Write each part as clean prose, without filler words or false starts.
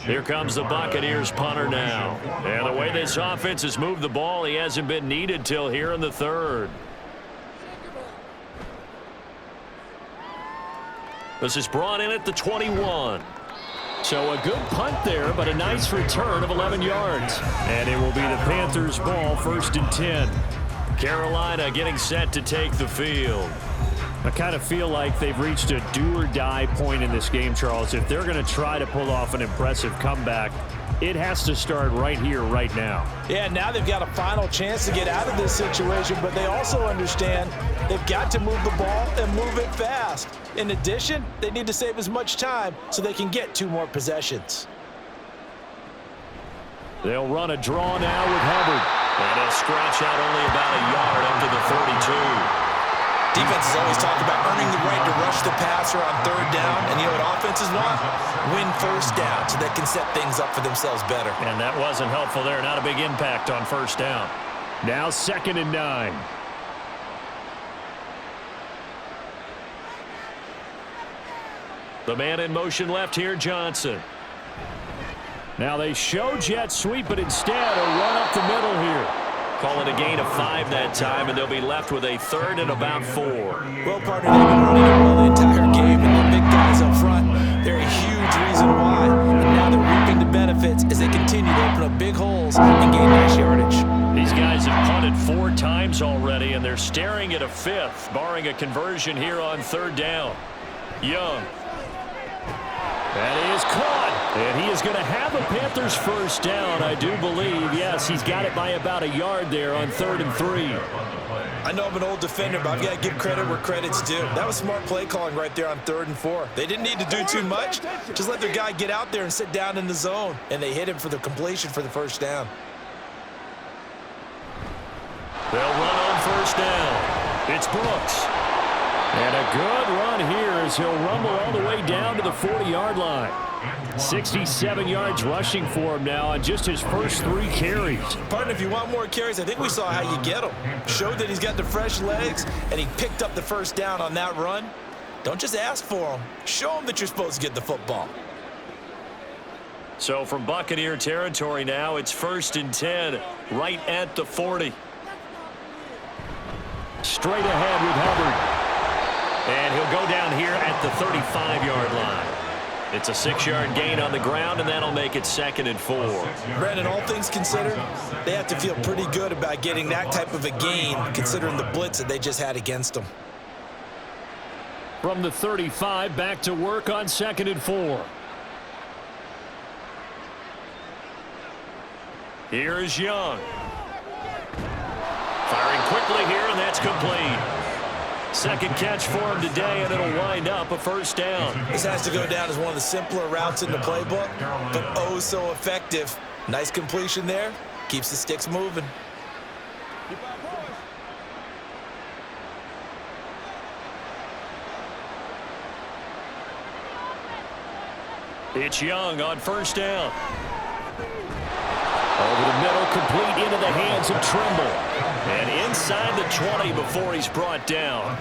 Here comes the Buccaneers punter now. And the way this offense has moved the ball, he hasn't been needed till here in the third. This is brought in at the 21. So a good punt there, but a nice return of 11 yards. And it will be the Panthers' ball, 1st and 10. Carolina getting set to take the field. I kind of feel like they've reached a do-or-die point in this game, Charles. If they're going to try to pull off an impressive comeback, it has to start right here, right now. Yeah, now they've got a final chance to get out of this situation, but they also understand they've got to move the ball and move it fast. In addition, they need to save as much time so they can get 2 more possessions. They'll run a draw now with Hubbard. And he'll scratch out only about a yard up to the 32. Defenses always talk about earning the right to rush the passer on 3rd down. And you know what offenses want? Win 1st down so they can set things up for themselves better. And that wasn't helpful there. Not a big impact on 1st down. Now 2nd and 9. The man in motion left here, Johnson. Now they show jet sweep, but instead a run up the middle here. Call it a gain of 5 that time, and they'll be left with a 3rd and about 4. Well, partner, they've been running it well the entire game, and the big guys up front, they're a huge reason why. And now they're reaping the benefits as they continue to open up big holes and gain nice yardage. These guys have punted 4 times already, and they're staring at a 5th, barring a conversion here on 3rd down. Young. That is caught. And he is going to have a Panthers 1st down, I do believe. Yes, he's got it by about a yard there on 3rd and 3. I know I'm an old defender, but I've got to give credit where credit's due. That was smart play calling right there on 3rd and 4. They didn't need to do too much. Just let their guy get out there and sit down in the zone. And they hit him for the completion for the 1st down. They'll run on 1st down. It's Brooks. And a good run here as he'll rumble all the way down to the 40-yard line. 67 yards rushing for him now on just his first 3 carries. Partner, if you want more carries, I think we saw how you get them. Showed that he's got the fresh legs, and he picked up the 1st down on that run. Don't just ask for him. Show him that you're supposed to get the football. So from Buccaneer territory now, it's 1st and 10, right at the 40. Straight ahead with Hubbard. And he'll go down here at the 35-yard line. It's a 6-yard gain on the ground, and that'll make it 2nd and 4. Brandon, all things considered, they have to feel pretty good about getting that type of a gain, considering the blitz that they just had against them. From the 35, back to work on 2nd and 4. Here's Young. Firing quickly here, and that's complete. 2nd catch for him today, and it'll wind up a 1st down. This has to go down as one of the simpler routes in the playbook, but oh so effective. Nice completion there. Keeps the sticks moving. It's Young on 1st down. Over the middle, complete into the hands of Trimble. And inside the 20 before he's brought down.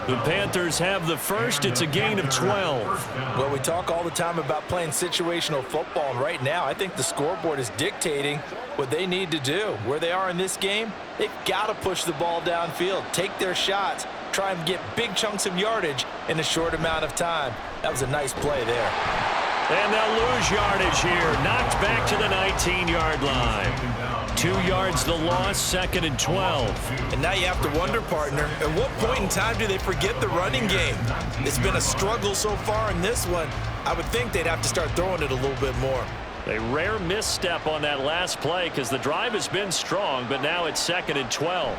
The Panthers have the 1st. It's a gain of 12. Well, we talk all the time about playing situational football, and right now I think the scoreboard is dictating what they need to do. Where they are in this game, they've got to push the ball downfield, take their shots, try and get big chunks of yardage in a short amount of time. That was a nice play there. And they'll lose yardage here. Knocked back to the 19-yard line. 2 yards the loss, 2nd and 12. And now you have to wonder, partner, at what point in time do they forget the running game? It's been a struggle so far in this one. I would think they'd have to start throwing it a little bit more. A rare misstep on that last play because the drive has been strong, but now it's 2nd and 12.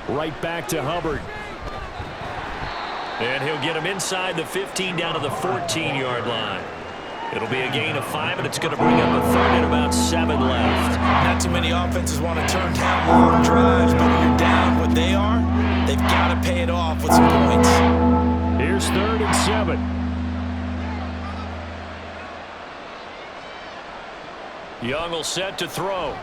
Right back to Hubbard. And he'll get him inside the 15 down to the 14-yard line. It'll be a gain of 5, and it's going to bring up a 3rd and about 7 left. Not too many offenses want to turn down long drives, but when you're down what they are, they've got to pay it off with some points. Here's 3rd and 7. Young will set to throw.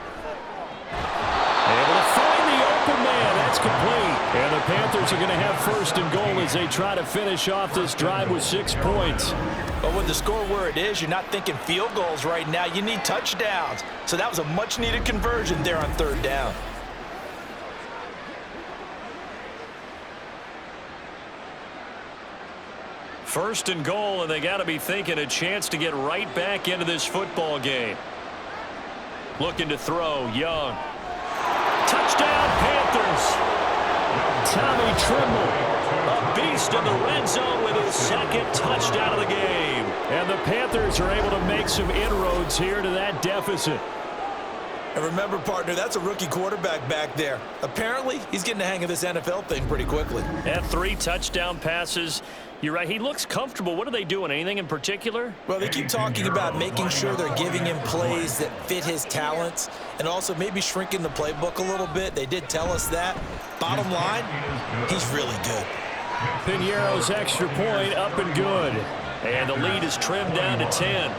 Able to find the open man. That's complete. And the Panthers Panthers are going to have first and goal as they try to finish off this drive with 6 points. But with the score where it is, you're not thinking field goals right now. You need touchdowns. So that was a much-needed conversion there on 3rd down. First and goal, and they got to be thinking a chance to get right back into this football game. Looking to throw, Young. Touchdown, Panthers. Tommy Trimble, a beast in the red zone with his 2nd touchdown of the game. And the Panthers are able to make some inroads here to that deficit. And remember, partner, that's a rookie quarterback back there. Apparently, he's getting the hang of this NFL thing pretty quickly. Had 3 touchdown passes. You're right, he looks comfortable. What are they doing? Anything in particular? Well, they keep talking about making sure they're giving him plays that fit his talents and also maybe shrinking the playbook a little bit. They did tell us that. Bottom line, he's really good. Piñeiro's extra point up and good. And the lead is trimmed down to 10.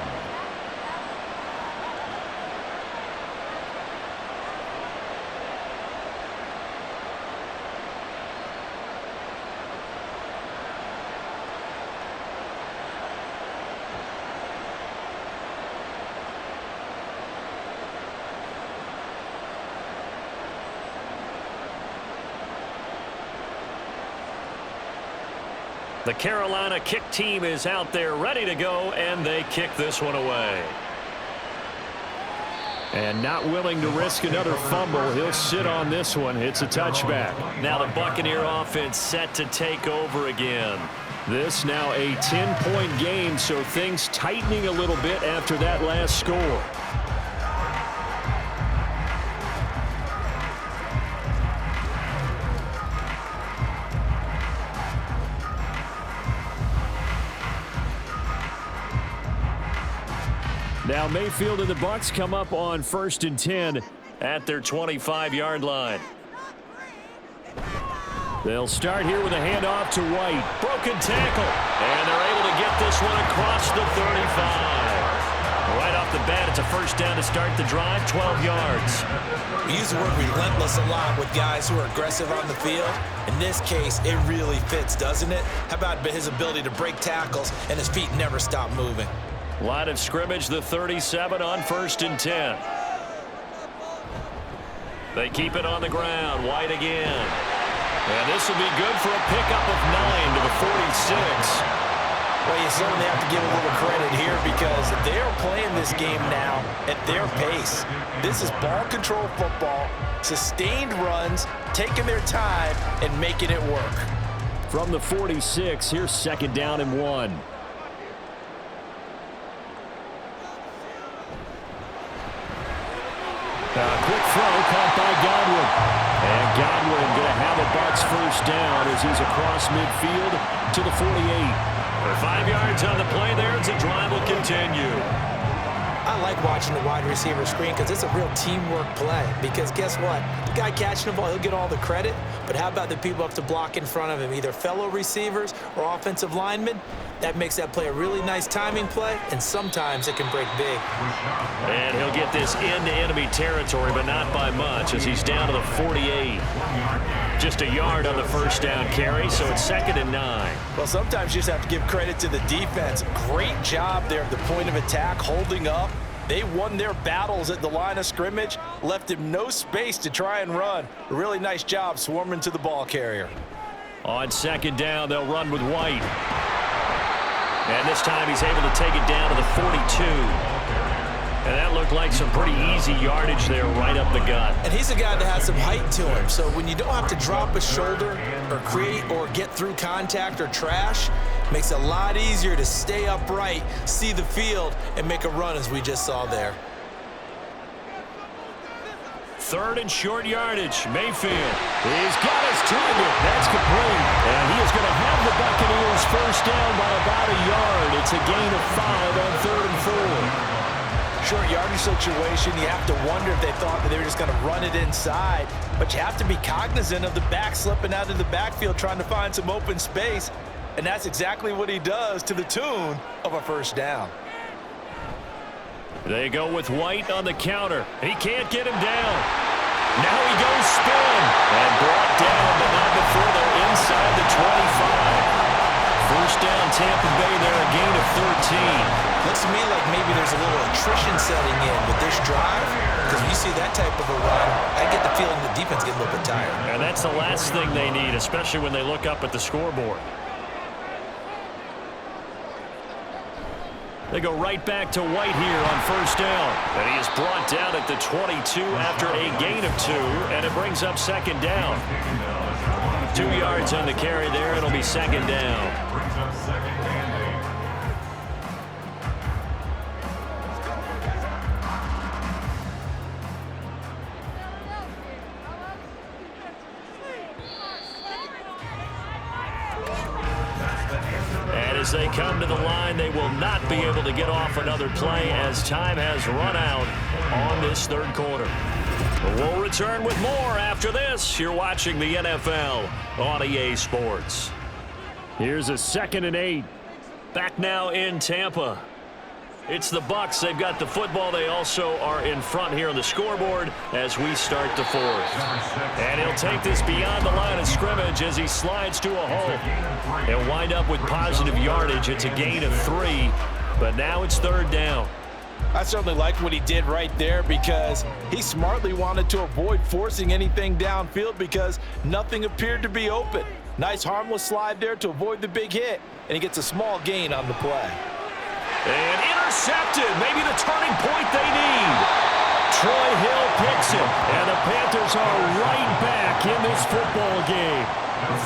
The Carolina kick team is out there ready to go, and they kick this one away. And not willing to risk another fumble. He'll sit on this one. It's a touchback. Now the Buccaneer offense set to take over again. This now a 10-point game, so things tightening a little bit after that last score. Now Mayfield and the Bucs come up on 1st and 10 at their 25-yard line. They'll start here with a handoff to White. Broken tackle, and they're able to get this one across the 35. Right off the bat, it's a first down to start the drive, 12 yards. We use the word relentless a lot with guys who are aggressive on the field. In this case, it really fits, doesn't it? How about his ability to break tackles and his feet never stop moving? Line of scrimmage, the 37 on 1st and 10. They keep it on the ground. White again. And this will be good for a pickup of 9 to the 46. Well, you certainly have to give a little credit here because they are playing this game now at their pace. This is ball control football, sustained runs, taking their time and making it work. From the 46, here's 2nd down and 1. Quick throw caught by Godwin. And Godwin going to have a Bucs first down as he's across midfield to the 48. For 5 yards on the play there as the drive will continue. I like watching the wide receiver screen because it's a real teamwork play. Because guess what? The guy catching the ball, he'll get all the credit. But how about the people up to block in front of him, either fellow receivers or offensive linemen? That makes that play a really nice timing play, and sometimes it can break big. And he'll get this into enemy territory, but not by much as he's down to the 48. Just a yard on the first down carry, so it's 2nd and 9. Well, sometimes you just have to give credit to the defense. Great job there at the point of attack, holding up. They won their battles at the line of scrimmage, left him no space to try and run. A really nice job swarming to the ball carrier. On 2nd down, they'll run with White. And this time he's able to take it down to the 42. And that looked like some pretty easy yardage there right up the gut. And he's a guy that has some height to him. So when you don't have to drop a shoulder or create or get through contact or trash, makes it a lot easier to stay upright, see the field, and make a run as we just saw there. 3rd and short yardage. Mayfield. He's got his target. That's complete. And he is going to have the Buccaneers first down by about a yard. It's a gain of 5 on 3rd and 4. Short yardage situation, you have to wonder if they thought that they were just going to run it inside. But you have to be cognizant of the back slipping out of the backfield trying to find some open space. And that's exactly what he does to the tune of a first down. They go with White on the counter. He can't get him down. Now he goes spin. And brought down, but not before they're inside the 25. First down, Tampa Bay there, a gain of 13. Looks to me like maybe there's a little attrition setting in with this drive, because when you see that type of a run, I get the feeling the defense gets a little bit tired. And that's the last thing they need, especially when they look up at the scoreboard. They go right back to White here on first down. And he is brought down at the 22 after a gain of 2, and it brings up second down. 2 yards on the carry there. It'll be second down. As they come to the line, they will not be able to get off another play as time has run out on this third quarter. We'll return with more after this. You're watching the NFL on EA Sports. Here's a 2nd and 8. Back now in Tampa. It's the Bucs. They've got the football. They also are in front here on the scoreboard as we start the fourth. And he'll take this beyond the line of scrimmage as he slides to a hole. He'll wind up with positive yardage. It's a gain of 3, but now it's third down. I certainly liked what he did right there because he smartly wanted to avoid forcing anything downfield because nothing appeared to be open. Nice harmless slide there to avoid the big hit, and he gets a small gain on the play. And intercepted, maybe the turning point they need. Troy Hill picks it, and the Panthers are right back in this football game.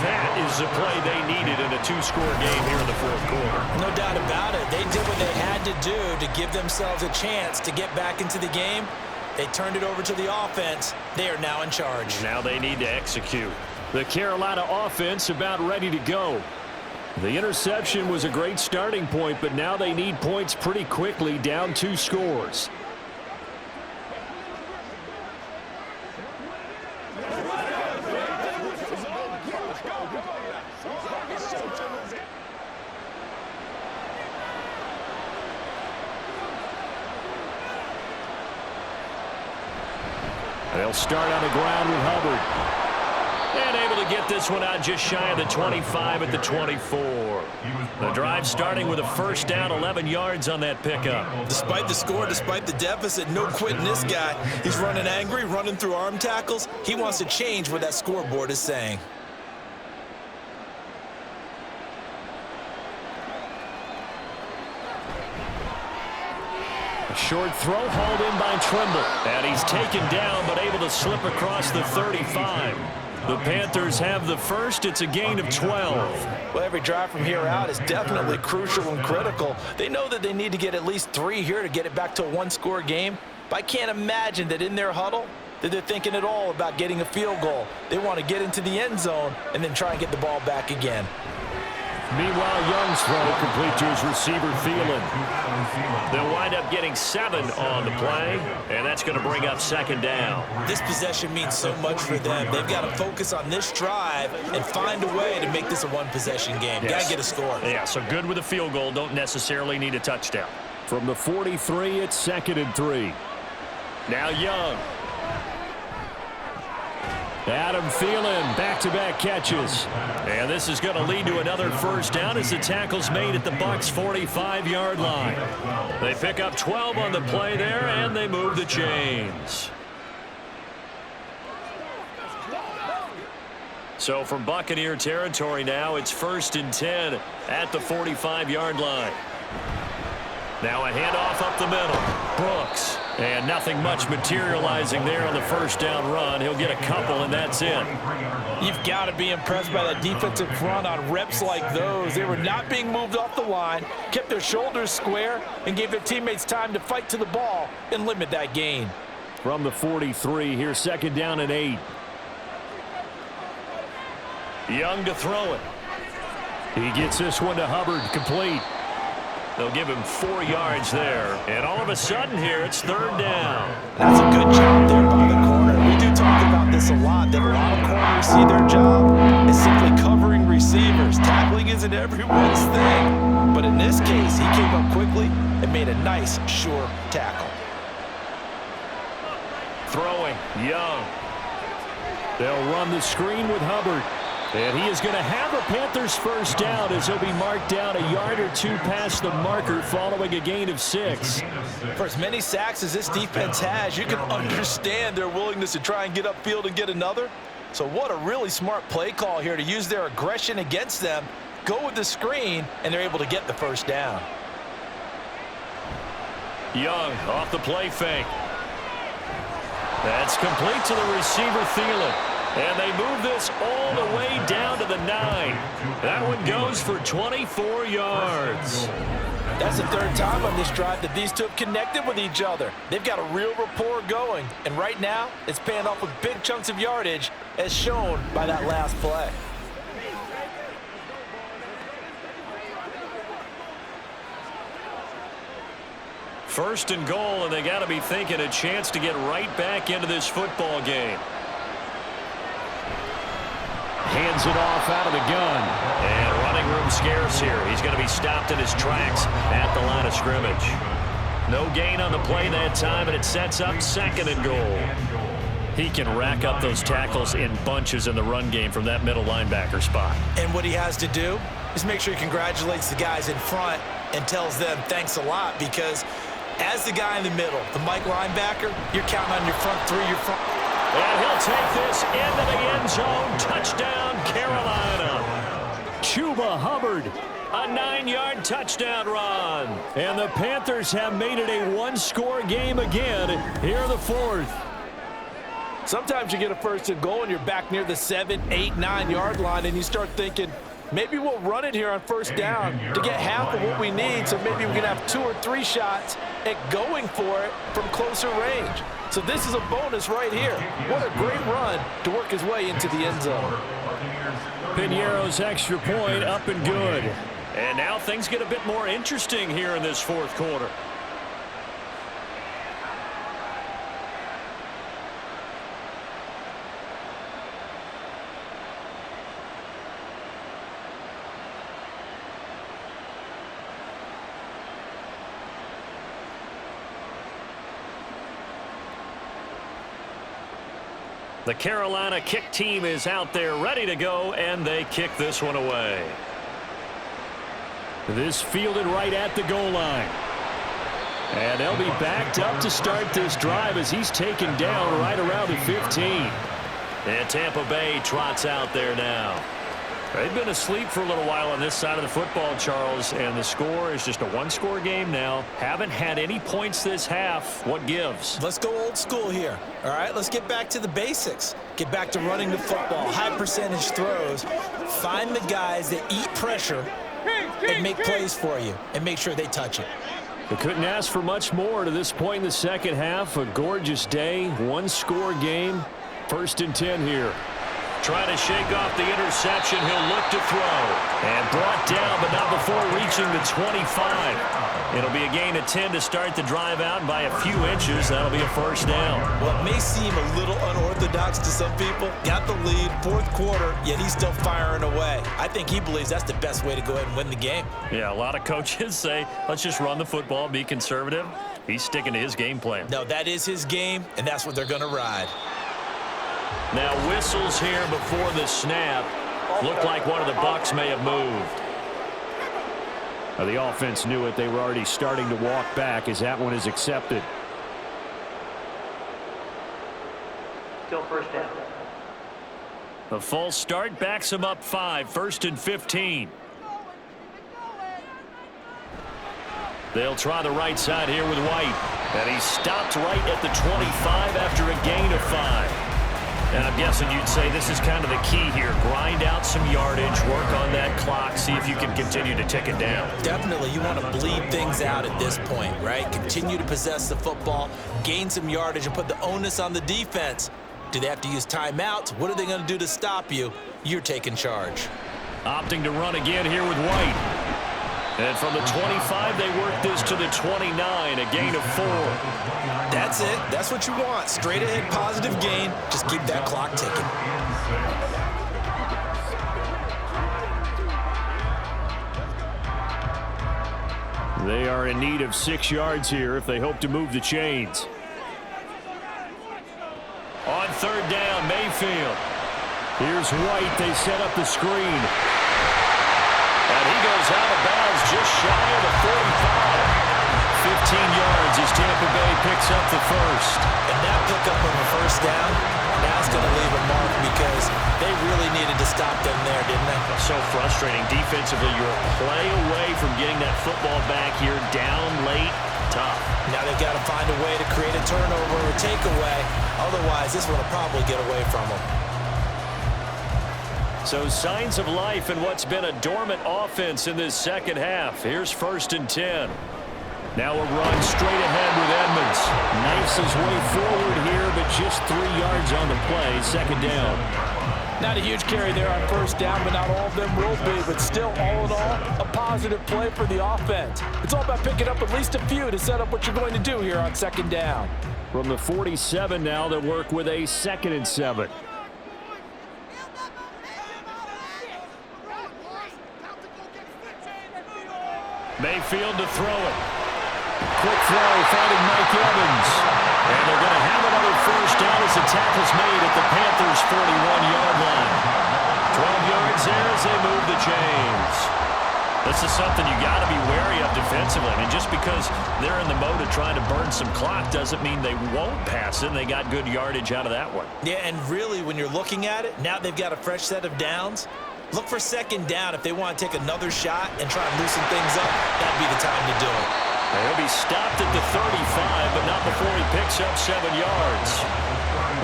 That is the play they needed in a 2-score game here in the fourth quarter. No doubt about it. They did what they had to do to give themselves a chance to get back into the game. They turned it over to the offense. They are now in charge. Now they need to execute. The Carolina offense about ready to go. The interception was a great starting point, but now they need points pretty quickly, down 2 scores. They'll start on the ground with Hubbard. And able to get this one out just shy of the 25 at the 24. The drive starting with a first down, 11 yards on that pickup. Despite the score, despite the deficit, no quitting this guy. He's running angry, running through arm tackles. He wants to change what that scoreboard is saying. A short throw hauled in by Trimble. And he's taken down but able to slip across the 35. The Panthers have the first. It's a gain of 12. Well, every drive from here out is definitely crucial and critical. They know that they need to get at least 3 here to get it back to a 1-score game. But I can't imagine that in their huddle that they're thinking at all about getting a field goal. They want to get into the end zone and then try and get the ball back again. Meanwhile, Young's throw complete to his receiver, Thielen. They'll wind up getting 7 on the play, and that's going to bring up second down. This possession means so much for them. They've got to focus on this drive and find a way to make this a one-possession game. Yes. Got to get a score. Yeah, so good with a field goal. Don't necessarily need a touchdown. From the 43, it's 2nd and 3. Now Young. Adam Thielen, back-to-back catches. And this is going to lead to another first down as the tackle's made at the Bucs' 45-yard line. They pick up 12 on the play there, and they move the chains. So from Buccaneer territory now, it's 1st and 10 at the 45-yard line. Now a handoff up the middle. Brooks. And nothing much materializing there on the first down run. He'll get a couple, and that's it. You've got to be impressed by that defensive front on reps like those. They were not being moved off the line, kept their shoulders square, and gave their teammates time to fight to the ball and limit that gain. From the 43, here's 2nd down and 8. Young to throw it. He gets this one to Hubbard, complete. They'll give him 4 yards there. And all of a sudden here, it's 3rd down. That's a good job there by the corner. We do talk about this a lot, that a lot of corners see their job as simply covering receivers. Tackling isn't everyone's thing. But in this case, he came up quickly and made a nice, sure tackle. Throwing, Young. They'll run the screen with Hubbard. And he is going to have a Panthers first down as he'll be marked down a yard or two past the marker following a gain of 6. For as many sacks as this defense has, you can understand their willingness to try and get upfield and get another. So what a really smart play call here to use their aggression against them, go with the screen, and they're able to get the first down. Young off the play fake. That's complete to the receiver, Thielen. And they move this all the way down to the 9. That one goes for 24 yards. That's the third time on this drive that these two have connected with each other. They've got a real rapport going. And right now, it's paying off with big chunks of yardage, as shown by that last play. First and goal, and they got to be thinking a chance to get right back into this football game. Hands it off out of the gun. And running room scarce here. He's going to be stopped in his tracks at the line of scrimmage. No gain on the play that time, and it sets up second and goal. He can rack up those tackles in bunches in the run game from that middle linebacker spot. And what he has to do is make sure he congratulates the guys in front and tells them thanks a lot, because as the guy in the middle, the Mike linebacker, you're counting on your front three, your front. And he'll take this into the end zone. Touchdown, Carolina. Chuba Hubbard. A 9-yard touchdown run. And the Panthers have made it a one-score game again here in the fourth. Sometimes you get a first and goal and you're back near the 7, 8, 9-yard line, and you start thinking, maybe we'll run it here on first down to get half of what we need, so maybe we can have 2 or 3 shots at going for it from closer range. So this is a bonus right here. What a great run to work his way into the end zone. Piñeiro's extra point up and good. And now things get a bit more interesting here in this fourth quarter. The Carolina kick team is out there ready to go, and they kick this one away. This fielded right at the goal line. And they'll be backed up to start this drive as he's taken down right around the 15. And Tampa Bay trots out there now. They've been asleep for a little while on this side of the football, Charles, and the score is just a one-score game now. Haven't had any points this half. What gives? Let's go old school here. All right, let's get back to the basics. Get back to running the football, high percentage throws. Find the guys that eat pressure and make plays for you, and make sure they touch it. They couldn't ask for much more to this point in the second half. A gorgeous day, one-score game. First and 10 here. Trying to shake off the interception. He'll look to throw. And brought down, but not before reaching the 25. It'll be a gain of 10 to start the drive out. By a few inches, that'll be a first down. Well, it may seem a little unorthodox to some people. Got the lead, fourth quarter, yet he's still firing away. I think he believes that's the best way to go ahead and win the game. Yeah, a lot of coaches say, let's just run the football, be conservative. He's sticking to his game plan. No, that is his game, and that's what they're going to ride. Now whistles here before the snap. Looked like one of the Bucs may have moved. The offense knew it. They were already starting to walk back as that one is accepted. Still first down. The false start backs him up 5. First and 15. They'll try the right side here with White. And he stopped right at the 25 after a gain of 5. And I'm guessing you'd say this is kind of the key here. Grind out some yardage, work on that clock, see if you can continue to tick it down. Definitely, you want to bleed things out at this point, right? Continue to possess the football, gain some yardage, and put the onus on the defense. Do they have to use timeouts? What are they going to do to stop you? You're taking charge. Opting to run again here with White. And from the 25, they work this to the 29, a gain of 4. That's it. That's what you want. Straight ahead, positive gain. Just keep that clock ticking. They are in need of 6 yards here if they hope to move the chains. On third down, Mayfield. Here's White. They set up the screen. And he goes out of bounds just shy of the 45. 15 yards as Tampa Bay picks up the first. And that pickup of a first down, that's going to leave a mark because they really needed to stop them there, didn't they? So frustrating. Defensively, you're a play away from getting that football back here down late. Tough. Now they've got to find a way to create a turnover or takeaway. Otherwise, this one will probably get away from them. So signs of life in what's been a dormant offense in this second half. Here's 1st and 10. Now a run straight ahead with Edmonds. Knifes his way forward here, but just 3 yards on the play. Second down. Not a huge carry there on first down, but not all of them will be. But still, all in all, a positive play for the offense. It's all about picking up at least a few to set up what you're going to do here on second down. From the 47 now, they'll work with a 2nd and 7. Mayfield to throw it. Quick throw, finding Mike Evans. And they're going to have another first down as the tackle's made at the Panthers' 41-yard line. 12 yards there as they move the chains. This is something you got to be wary of defensively. I mean, just because they're in the mode of trying to burn some clock doesn't mean they won't pass it. They got good yardage out of that one. Yeah, and really, when you're looking at it, now they've got a fresh set of downs. Look for second down if they want to take another shot and try and loosen things up. That'd be the time to do it. He'll be stopped at the 35, but not before he picks up 7 yards.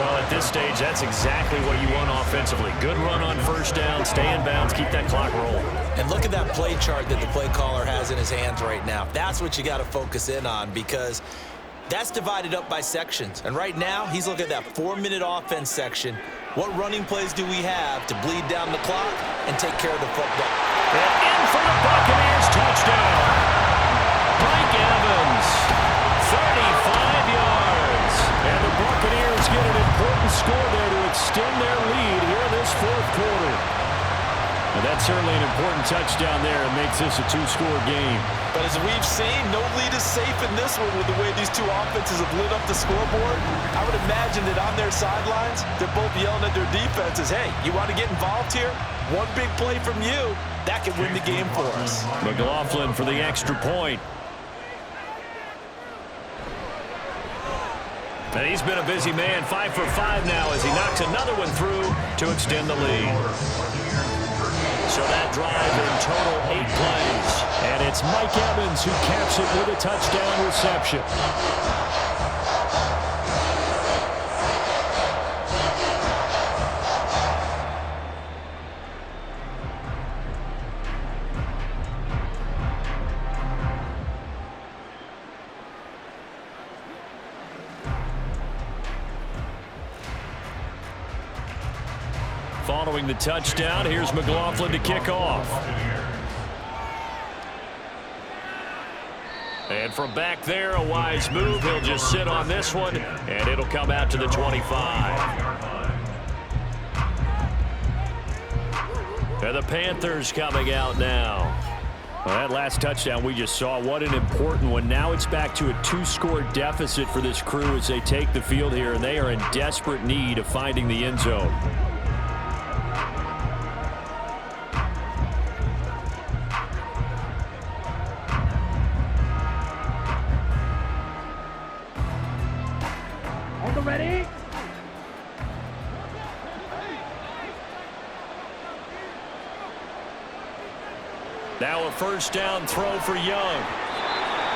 Well, at this stage, that's exactly what you want offensively. Good run on first down, stay in bounds, keep that clock rolling. And look at that play chart that the play caller has in his hands right now. That's what you got to focus in on because that's divided up by sections. And right now, he's looking at that 4-minute offense section. What running plays do we have to bleed down the clock and take care of the football? And in for the Buccaneers, touchdown. Mike Evans, 35 yards. And the Buccaneers get an important score there to extend their lead here in this 4th quarter. And that's certainly an important touchdown there. It makes this a 2-score game. But as we've seen, no lead is safe in this one with the way these two offenses have lit up the scoreboard. I would imagine that on their sidelines, they're both yelling at their defenses, hey, you want to get involved here? One big play from you, that could win the game for us. McLaughlin for the extra point. And he's been a busy man, 5 for 5 now as he knocks another one through to extend the lead. So that drive in total 8 plays. And it's Mike Evans who caps it with a touchdown reception. Following the touchdown, here's McLaughlin to kick off. And from back there, a wise move. He'll just sit on this one, and it'll come out to the 25. And the Panthers coming out now. Well, that last touchdown we just saw, what an important one. Now it's back to a 2-score deficit for this crew as they take the field here, and they are in desperate need of finding the end zone. Ready? Now a first down throw for Young.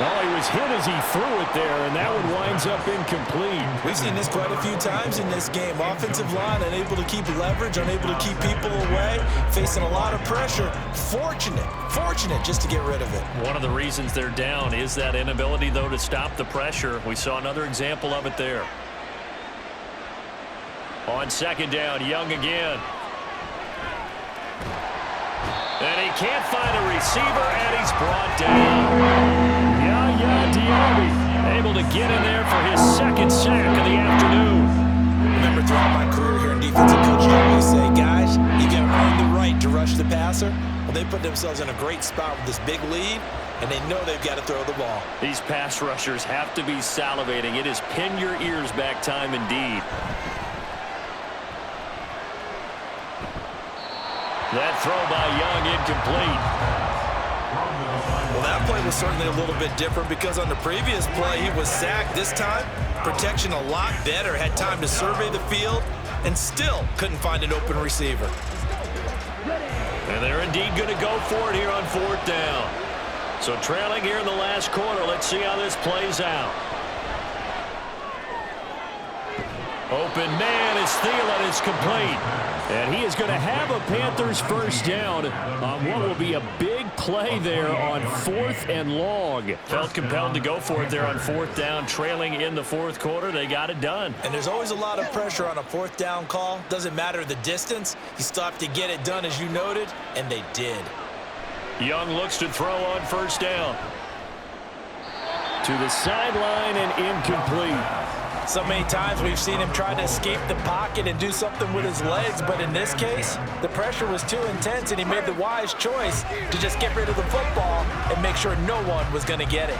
Oh, he was hit as he threw it there, and that one winds up incomplete. We've seen this quite a few times in this game. Offensive line unable to keep leverage, unable to keep people away, facing a lot of pressure. Fortunate just to get rid of it. One of the reasons they're down is that inability, though, to stop the pressure. We saw another example of it there. On second down, Young again. And he can't find a receiver, and he's brought down. Yaya Diaby able to get in there for his second sack of the afternoon. Remember, throughout my career here in defensive coaching, I always say, guys, you got to earn the right to rush the passer. Well, they put themselves in a great spot with this big lead, and they know they've got to throw the ball. These pass rushers have to be salivating. It is pin your ears back time indeed. That throw by Young incomplete. Well, that play was certainly a little bit different because on the previous play, he was sacked. This time, protection a lot better. Had time to survey the field and still couldn't find an open receiver. And they're indeed going to go for it here on 4th down. So trailing here in the last quarter. Let's see how this plays out. Open man is Thielen. It's complete. And he is going to have a Panthers first down on what will be a big play there on 4th and long. Felt compelled to go for it there on 4th down, trailing in the 4th quarter. They got it done. And there's always a lot of pressure on a 4th down call. Doesn't matter the distance. You still have to get it done, as you noted, and they did. Young looks to throw on 1st down. To the sideline and incomplete. So many times we've seen him try to escape the pocket and do something with his legs, but in this case, the pressure was too intense and he made the wise choice to just get rid of the football and make sure no one was going to get it.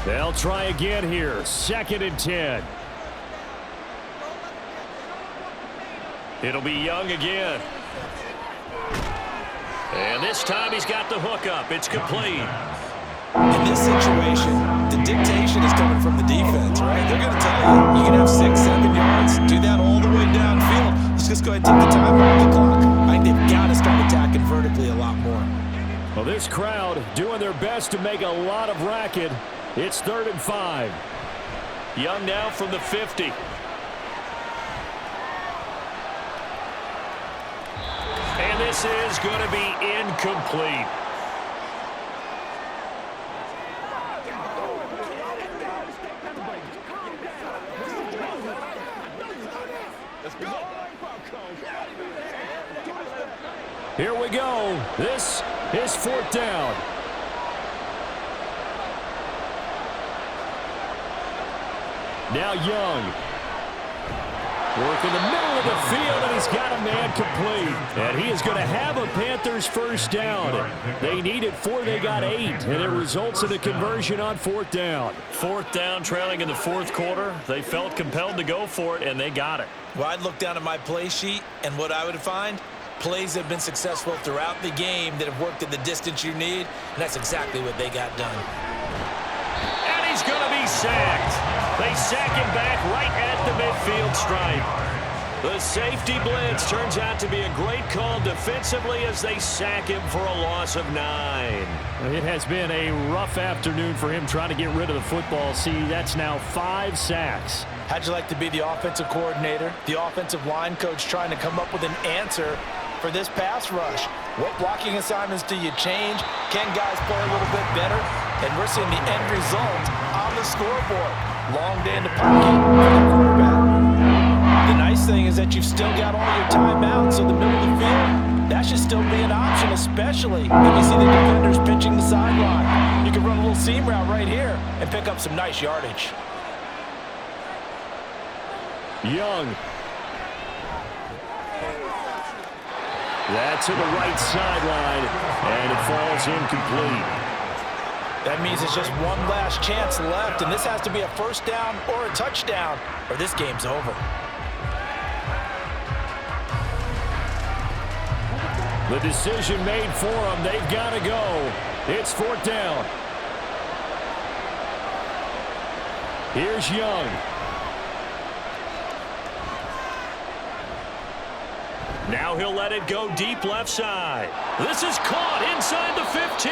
They'll try again here. 2nd and 10. It'll be Young again. And this time he's got the hook up. It's complete. In this situation, the dictation is coming from the defense, right? They're going to tell you, you can have 6, 7 yards, do that all the way downfield. Let's just go ahead and take the time off the clock. I think they've got to start attacking vertically a lot more. Well, this crowd doing their best to make a lot of racket. It's 3rd and 5. Young now from the 50. And this is going to be incomplete. Here we go. This is 4th down. Now Young. Work in the middle of the field, and he's got a man complete. And he is going to have a Panthers first down. They needed 4, they got 8, and it results in a conversion on 4th down. 4th down, trailing in the 4th quarter. They felt compelled to go for it, and they got it. Well, I'd look down at my play sheet, and what I would find, plays have been successful throughout the game that have worked at the distance you need, and that's exactly what they got done. And he's going to be sacked. They sack him back right at the midfield stripe. The safety blitz turns out to be a great call defensively as they sack him for a loss of 9. It has been a rough afternoon for him trying to get rid of the football. See, that's now 5 sacks. How'd you like to be the offensive coordinator, the offensive line coach trying to come up with an answer for this pass rush? What blocking assignments do you change? Can guys play a little bit better? And we're seeing the end result on the scoreboard. Long day in the pocket for the quarterback. The nice thing is that you've still got all your timeouts, so the middle of the field, that should still be an option, especially if you see the defenders pinching the sideline. You can run a little seam route right here and pick up some nice yardage. Young. That's to the right sideline, and it falls incomplete. That means it's just one last chance left, and this has to be a first down or a touchdown, or this game's over. The decision made for them. They've got to go. It's 4th down. Here's Young. Now he'll let it go deep left side. This is caught inside the 15.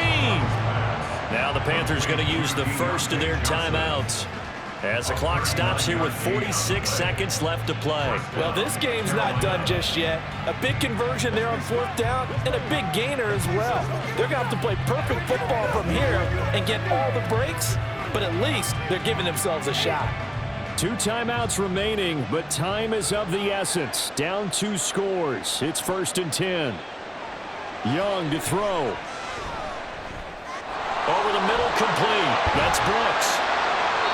Now the Panthers going to use the first of their timeouts as the clock stops here with 46 seconds left to play. Well, this game's not done just yet. A big conversion there on 4th down and a big gainer as well. They're going to have to play perfect football from here and get all the breaks, but at least they're giving themselves a shot. 2 timeouts remaining, but time is of the essence. Down 2 scores. It's 1st and 10. Young to throw. Over the middle, complete. That's Brooks.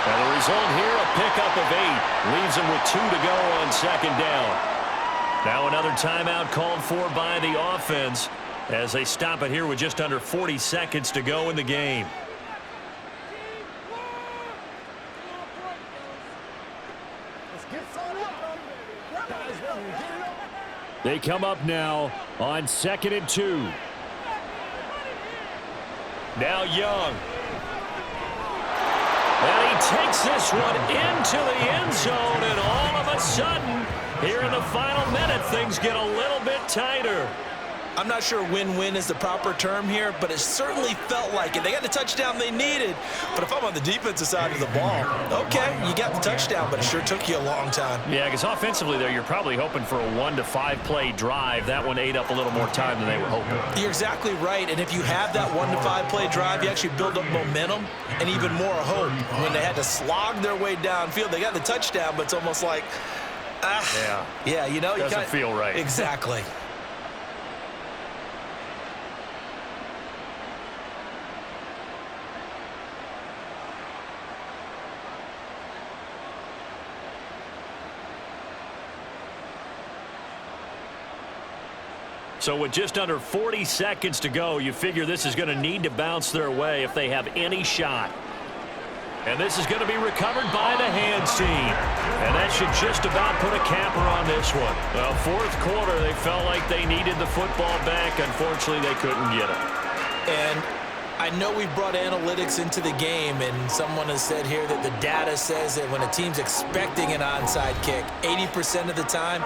And the result here, a pickup of 8. Leaves him with 2 to go on 2nd down. Now another timeout called for by the offense as they stop it here with just under 40 seconds to go in the game. They come up now on 2nd and 2. Now Young. And he takes this one into the end zone, and all of a sudden, here in the final minute, things get a little bit tighter. I'm not sure win-win is the proper term here, but it certainly felt like it. They got the touchdown they needed, but if I'm on the defensive side of the ball, okay, you got the touchdown, but it sure took you a long time. Yeah, because offensively there, you're probably hoping for a 1 to 5 play drive. That one ate up a little more time than they were hoping. You're exactly right, and if you have that 1 to 5 play drive, you actually build up momentum and even more hope. When they had to slog their way downfield, they got the touchdown, but it's almost like, yeah, you know, doesn't feel right. Exactly. So with just under 40 seconds to go, you figure this is going to need to bounce their way if they have any shot. And this is going to be recovered by the hands team. And that should just about put a capper on this one. Well, fourth quarter, they felt like they needed the football back. Unfortunately, they couldn't get it. And I know we brought analytics into the game, and someone has said here that the data says that when a team's expecting an onside kick, 80% of the time,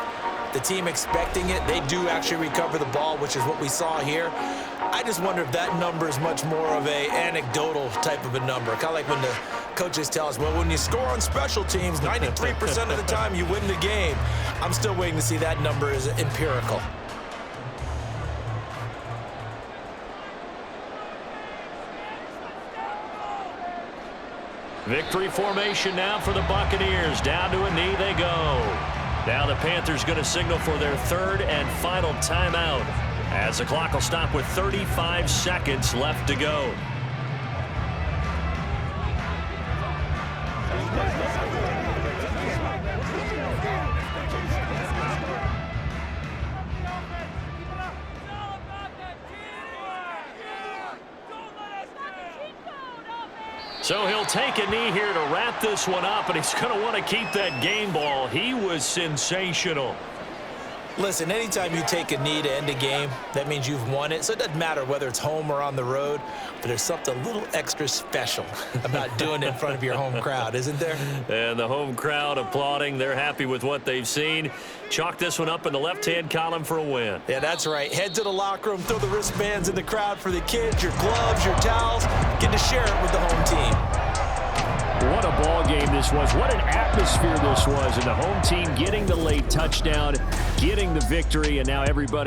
the team expecting it, they do actually recover the ball, which is what we saw here. I just wonder if that number is much more of a anecdotal type of a number. Kind of like when the coaches tell us, well, when you score on special teams, 93% of the time you win the game. I'm still waiting to see that number is empirical. Victory formation now for the Buccaneers. Down to a knee they go. Now the Panthers going to signal for their third and final timeout, as the clock will stop with 35 seconds left to go. So he'll take a knee here to wrap this one up, and he's going to want to keep that game ball. He was sensational. Listen, anytime you take a knee to end a game, that means you've won it. So it doesn't matter whether it's home or on the road, but there's something a little extra special about doing it in front of your home crowd, isn't there? And the home crowd applauding. They're happy with what they've seen. Chalk this one up in the left-hand column for a win. Yeah, that's right. Head to the locker room, throw the wristbands in the crowd for the kids, your gloves, your towels. Get to share it with the home team. What a ball game this was. What an atmosphere this was. And the home team getting the late touchdown, getting the victory, and now everybody